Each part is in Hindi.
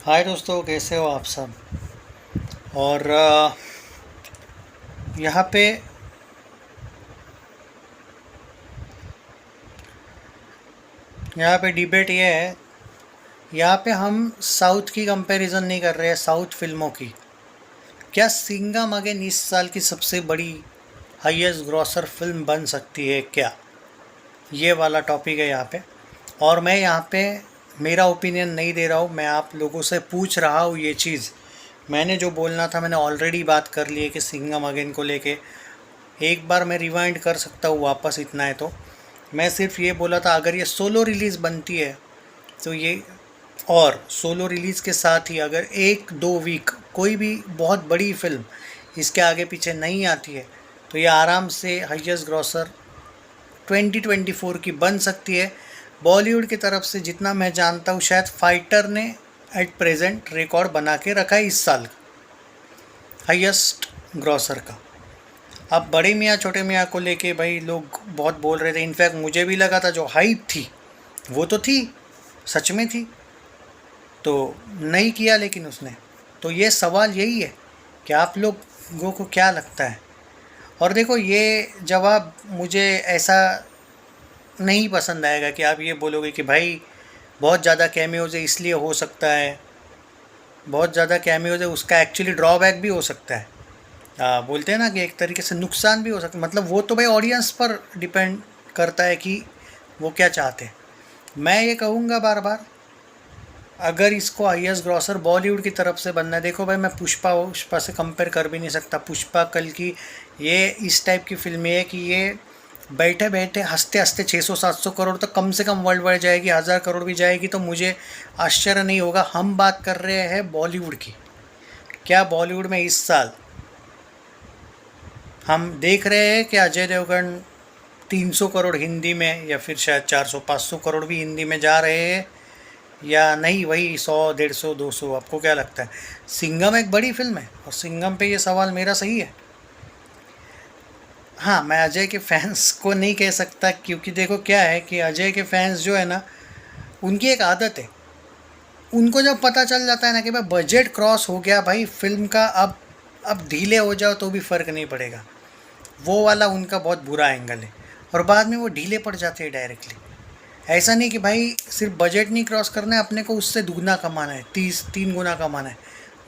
हाय दोस्तों, कैसे हो आप सब। और यहाँ पे डिबेट ये है। यहाँ पे हम साउथ की कंपैरिजन नहीं कर रहे हैं, साउथ फिल्मों की। क्या सिंघम अगेन इस साल की सबसे बड़ी हाईएस्ट ग्रॉसर फिल्म बन सकती है क्या? ये वाला टॉपिक है यहाँ पे। और मैं यहाँ पे मेरा ओपिनियन नहीं दे रहा हूँ, मैं आप लोगों से पूछ रहा हूँ ये चीज़। मैंने जो बोलना था मैंने ऑलरेडी बात कर ली है कि सिंघम अगेन को लेके एक बार मैं रिवाइंड कर सकता हूँ वापस, इतना है तो। मैं सिर्फ ये बोला था अगर ये सोलो रिलीज़ बनती है तो ये, और सोलो रिलीज़ के साथ ही अगर एक दो वीक कोई भी बहुत बड़ी फिल्म इसके आगे पीछे नहीं आती है तो ये आराम से हाईएस्ट ग्रॉसर 2024 की बन सकती है। बॉलीवुड की तरफ से जितना मैं जानता हूँ शायद फाइटर ने एट प्रेजेंट रिकॉर्ड बना के रखा है इस साल हाईएस्ट ग्रॉसर का। अब बड़े मियाँ छोटे मियाँ को लेके भाई लोग बहुत बोल रहे थे, इनफैक्ट मुझे भी लगा था जो हाइप थी वो तो थी, सच में थी, तो नहीं किया लेकिन उसने। तो ये सवाल यही है कि आप लोगों को क्या लगता है। और देखो ये जवाब मुझे ऐसा नहीं पसंद आएगा कि आप ये बोलोगे कि भाई बहुत ज़्यादा कैमियोज है इसलिए हो सकता है, बहुत ज़्यादा कैमियोज है उसका एक्चुअली ड्रॉबैक भी हो सकता है। बोलते हैं ना कि एक तरीके से नुकसान भी हो सकता है। मतलब वो तो भाई ऑडियंस पर डिपेंड करता है कि वो क्या चाहते हैं। मैं ये कहूँगा बार बार, अगर इसको हाईएस्ट ग्रॉसर बॉलीवुड की तरफ से बनना है, देखो भाई मैं पुष्पा से कंपेयर कर भी नहीं सकता। पुष्पा कल की ये इस टाइप की फिल्म है कि ये बैठे बैठे हंसते हंसते 600-700 करोड़ तो कम से कम वर्ल्ड वाइड जाएगी, 1000 करोड़ भी जाएगी तो मुझे आश्चर्य नहीं होगा। हम बात कर रहे हैं बॉलीवुड की। क्या बॉलीवुड में इस साल हम देख रहे हैं कि अजय देवगन 300 करोड़ हिंदी में, या फिर शायद 400-500 करोड़ भी हिंदी में जा रहे हैं, या नहीं वही 100, 150, 200? आपको क्या लगता है? सिंघम एक बड़ी फिल्म है और सिंघम पे ये सवाल मेरा सही है। हाँ, मैं अजय के फैंस को नहीं कह सकता, क्योंकि देखो क्या है कि अजय के फैंस जो है ना, उनकी एक आदत है, उनको जब पता चल जाता है ना कि भाई बजट क्रॉस हो गया भाई फिल्म का, अब ढीले हो जाओ तो भी फ़र्क नहीं पड़ेगा, वो वाला उनका बहुत बुरा एंगल है। और बाद में वो ढीले पड़ जाते हैं डायरेक्टली। ऐसा नहीं कि भाई सिर्फ बजट नहीं क्रॉस करना है, अपने को उससे दुगना कमाना है, 3 गुना कमाना है,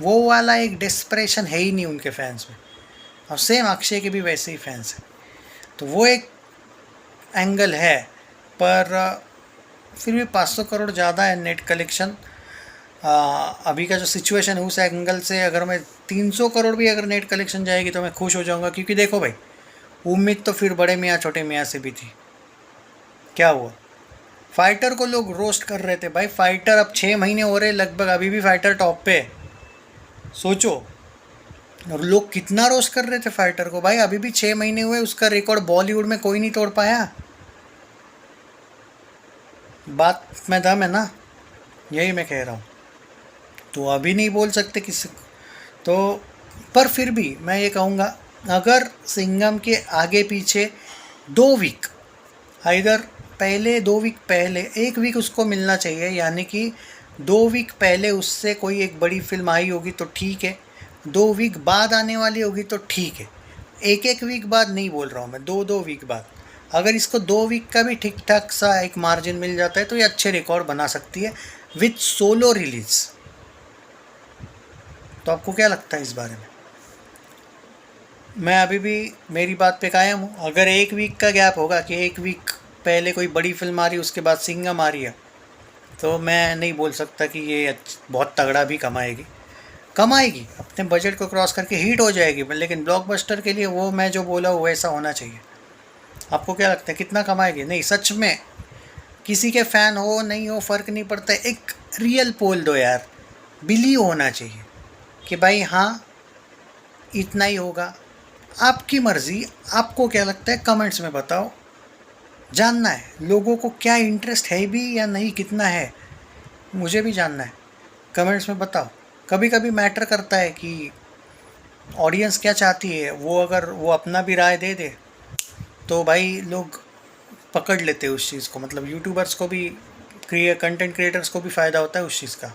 वो वाला एक डेस्परेशन है ही नहीं उनके फैंस में। और सेम अक्षय के भी वैसे ही फैंस हैं, तो वो एक एंगल है। पर फिर भी 500 करोड़ ज़्यादा है नेट कलेक्शन। अभी का जो सिचुएशन है उस एंगल से अगर मैं 300 करोड़ भी अगर नेट कलेक्शन जाएगी तो मैं खुश हो जाऊंगा, क्योंकि देखो भाई उम्मीद तो फिर बड़े मियाँ छोटे मियाँ से भी थी। क्या हुआ? फाइटर को लोग रोस्ट कर रहे थे भाई, फाइटर अब 6 महीने हो रहे लगभग, अभी भी फाइटर टॉप पे है, सोचो। और लोग कितना रोस्ट कर रहे थे फाइटर को भाई, अभी भी 6 महीने हुए, उसका रिकॉर्ड बॉलीवुड में कोई नहीं तोड़ पाया। बात में दम है ना, यही मैं कह रहा हूँ। तो अभी नहीं बोल सकते किसी को तो। पर फिर भी मैं ये कहूँगा, अगर सिंघम के आगे पीछे 2 वीक, इधर पहले 2 वीक पहले 1 वीक उसको मिलना चाहिए, यानी कि 2 वीक पहले उससे कोई एक बड़ी फिल्म आई होगी तो ठीक है, 2 वीक बाद आने वाली होगी तो ठीक है। एक एक वीक बाद नहीं बोल रहा हूँ मैं, 2-2 वीक बाद। अगर इसको 2 वीक का भी ठीक ठाक सा एक मार्जिन मिल जाता है तो ये अच्छे रिकॉर्ड बना सकती है विथ सोलो रिलीज़। तो आपको क्या लगता है इस बारे में? मैं अभी भी मेरी बात पे कायम हूँ। अगर 1 वीक का गैप होगा कि 1 वीक पहले कोई बड़ी फिल्म आ रही है उसके बाद सिंघम आ रही है, तो मैं नहीं बोल सकता कि ये बहुत तगड़ा भी कमाएगी। कमाएगी, अपने बजट को क्रॉस करके हिट हो जाएगी, लेकिन ब्लॉकबस्टर के लिए वो मैं जो बोला वो ऐसा होना चाहिए। आपको क्या लगता है कितना कमाएगी? नहीं, सच में किसी के फ़ैन हो नहीं हो फ़र्क नहीं पड़ता, एक रियल पोल दो यार, बिलीव होना चाहिए कि भाई हाँ इतना ही होगा। आपकी मर्ज़ी, आपको क्या लगता है कमेंट्स में बताओ। जानना है लोगों को क्या इंटरेस्ट है भी या नहीं, कितना है, मुझे भी जानना है, कमेंट्स में बताओ। कभी कभी मैटर करता है कि ऑडियंस क्या चाहती है, वो अगर वो अपना भी राय दे दे तो भाई लोग पकड़ लेते हैं उस चीज़ को। मतलब यूट्यूबर्स को भी, कंटेंट क्रिएटर्स को भी फ़ायदा होता है उस चीज़ का।